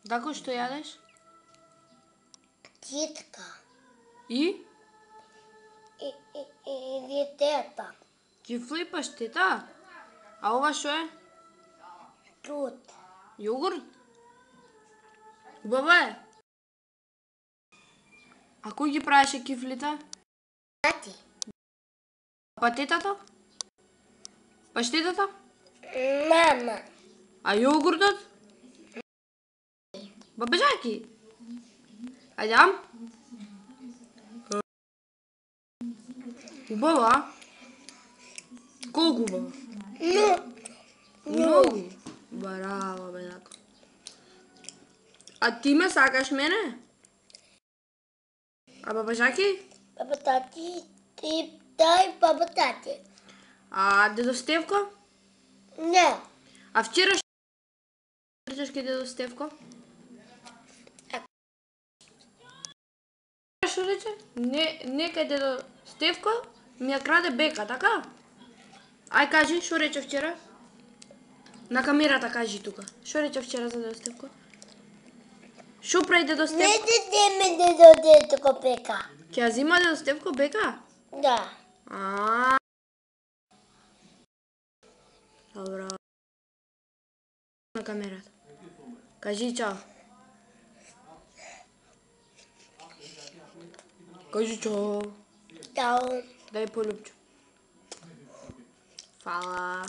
Дако, што јадеш? Китка. И? И витета. Кифли и паштета? А ова што е? Тут. Јогурт? Убава е. А кој ги правеше кифлите? Тати. Патетата? Паштетата? Мама. А јогуртот? Бабежаки? Ајдам? Убава? Колку убава? Многу. Браво, бедако. А ти ме сакаш мене? А бабежаки? Баба тати. Ти дай баба тати. А дедо Стевко? Не. А вчера што речеш ке дедо Стевко? Што рече? Не кај дедо Стевко ми ја краде бека, така? Ај кажи, што рече вчера? На камерата кажи тука. Што рече вчера за дедо Стевко? Што прави дедо Стевко? Не ме дедо бека. Ќе ја зима дедо Стевко бека? Да. Добро. На камерата. Кажи чао. Кажи чао. Чао. Дај полюбче. Фала.